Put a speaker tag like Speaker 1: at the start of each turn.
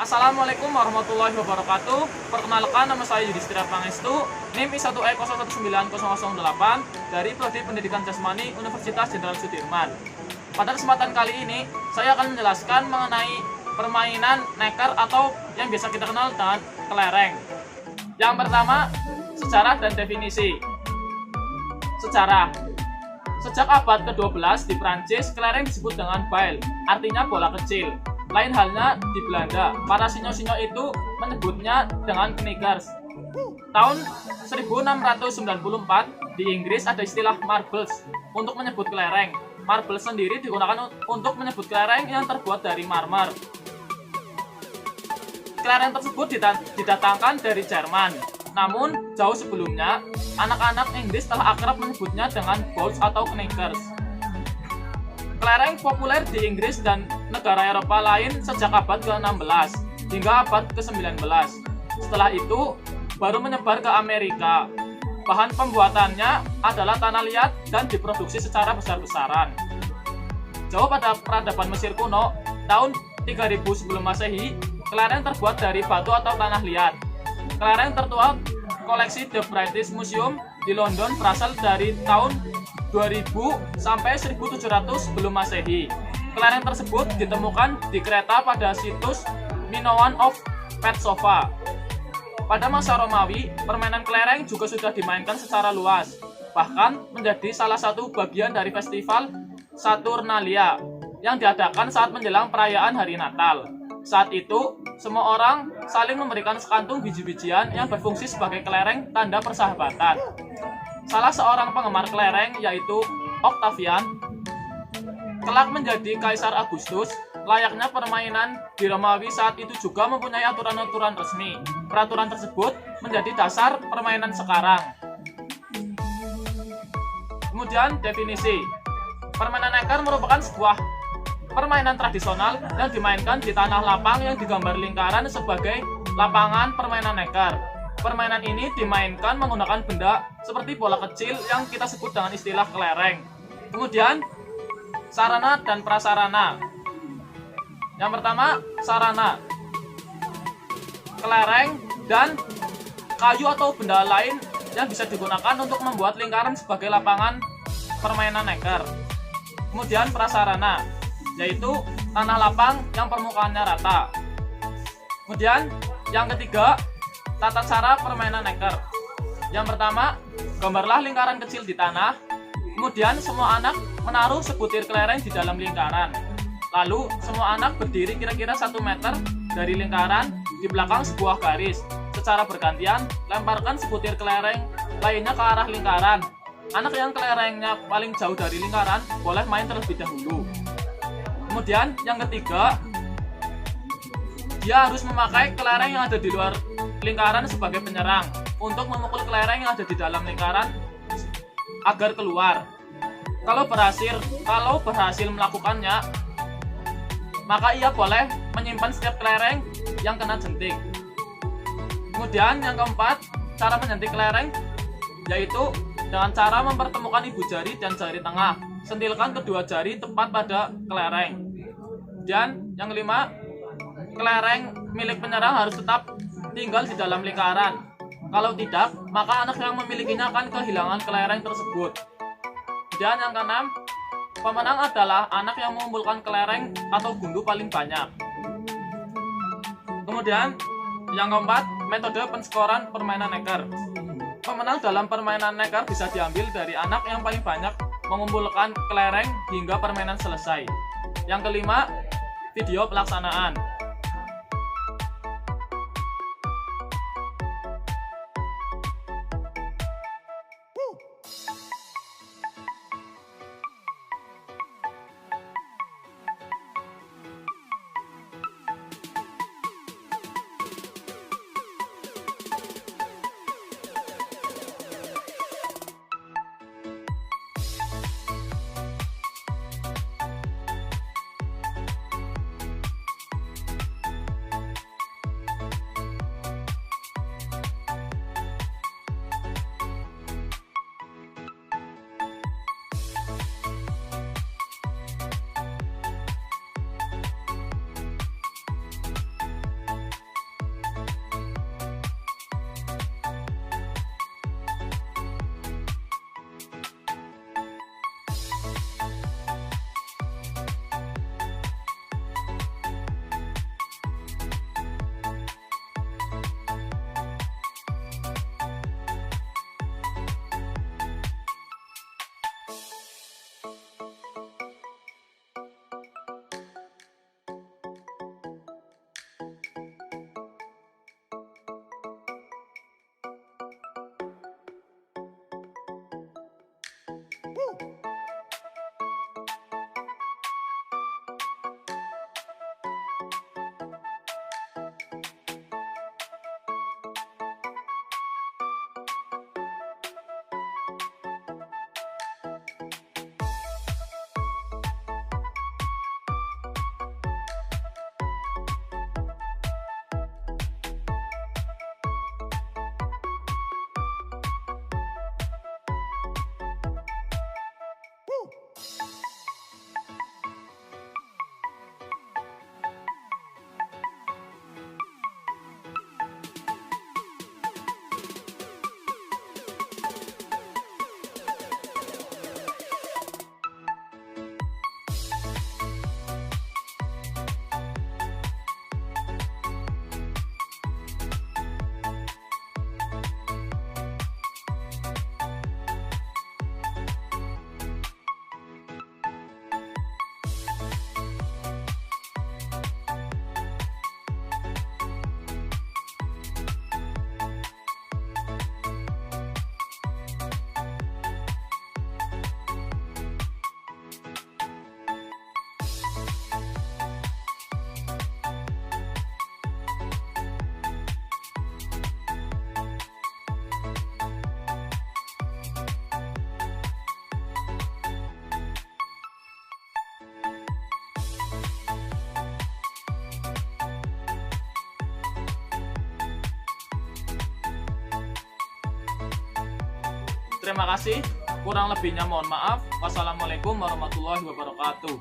Speaker 1: Assalamualaikum warahmatullahi wabarakatuh. Perkenalkan, nama saya Yudhistira Pangestu, NIM I1E019008 dari Prodi Pendidikan Jasmani Universitas Jenderal Sudirman. Pada kesempatan kali ini, saya akan menjelaskan mengenai permainan neker atau yang biasa kita kenal dengan kelereng. Yang pertama, sejarah dan definisi. Sejarah. Sejak abad ke-12 di Prancis, kelereng disebut dengan bail, artinya bola kecil. Lain halnya di Belanda, para sinyo-sinyo itu menyebutnya dengan knickers. Tahun 1694 di Inggris ada istilah marbles untuk menyebut kelereng. Marbles sendiri digunakan untuk menyebut kelereng yang terbuat dari marmer. Kelereng tersebut didatangkan dari Jerman. Namun, jauh sebelumnya, anak-anak Inggris telah akrab menyebutnya dengan bowls atau knickers. Kelereng populer di Inggris dan negara Eropa lain sejak abad ke-16 hingga abad ke-19. Setelah itu, baru menyebar ke Amerika. Bahan pembuatannya adalah tanah liat dan diproduksi secara besar-besaran. Jauh pada peradaban Mesir kuno, tahun 3000 sebelum Masehi, kelereng terbuat dari batu atau tanah liat. Kelereng tertua koleksi The British Museum di London berasal dari tahun 2000 sampai 1700 sebelum Masehi. Kelereng tersebut ditemukan di Kreta pada situs Minoan of Petsova. Pada masa Romawi, permainan kelereng juga sudah dimainkan secara luas, bahkan menjadi salah satu bagian dari festival Saturnalia yang diadakan saat menjelang perayaan Hari Natal. Saat itu, semua orang saling memberikan sekantung biji-bijian yang berfungsi sebagai kelereng tanda persahabatan. Salah seorang penggemar kelereng, yaitu Octavian, kelak menjadi Kaisar Agustus. Layaknya permainan di Romawi saat itu juga mempunyai aturan-aturan resmi. Peraturan tersebut menjadi dasar permainan sekarang. Kemudian definisi. Permainan neker merupakan sebuah permainan tradisional yang dimainkan di tanah lapang yang digambar lingkaran sebagai lapangan permainan neker. Permainan ini dimainkan menggunakan benda seperti bola kecil yang kita sebut dengan istilah kelereng. Kemudian, sarana dan prasarana. Yang pertama, sarana. Kelereng dan kayu atau benda lain yang bisa digunakan untuk membuat lingkaran sebagai lapangan permainan neker. Kemudian prasarana, yaitu tanah lapang yang permukaannya rata. Kemudian, yang ketiga, tata cara permainan neker. Yang pertama, gambarlah lingkaran kecil di tanah. Kemudian semua anak menaruh sebutir kelereng di dalam lingkaran. Lalu semua anak berdiri kira-kira 1 meter dari lingkaran di belakang sebuah garis. Secara bergantian, lemparkan sebutir kelereng lainnya ke arah lingkaran. Anak yang kelerengnya paling jauh dari lingkaran boleh main terlebih dahulu. Kemudian yang ketiga, dia harus memakai kelereng yang ada di luar lingkaran sebagai penyerang untuk memukul kelereng yang ada di dalam lingkaran agar keluar. Kalau berhasil melakukannya, maka ia boleh menyimpan setiap kelereng yang kena jentik. Kemudian yang keempat, cara menjentik kelereng yaitu dengan cara mempertemukan ibu jari dan jari tengah. Sentilkan kedua jari tepat pada kelereng. Dan yang kelima, kelereng milik penyerang harus tetap tinggal di dalam lingkaran. Kalau tidak, maka anak yang memilikinya akan kehilangan kelereng tersebut. Dan yang keenam, pemenang adalah anak yang mengumpulkan kelereng atau gundu paling banyak. Kemudian, yang keempat, metode penskoran permainan neker. Pemenang dalam permainan neker bisa diambil dari anak yang paling banyak mengumpulkan kelereng hingga permainan selesai. Yang kelima, video pelaksanaan. Terima kasih. Kurang lebihnya mohon maaf. Wassalamualaikum warahmatullahi wabarakatuh.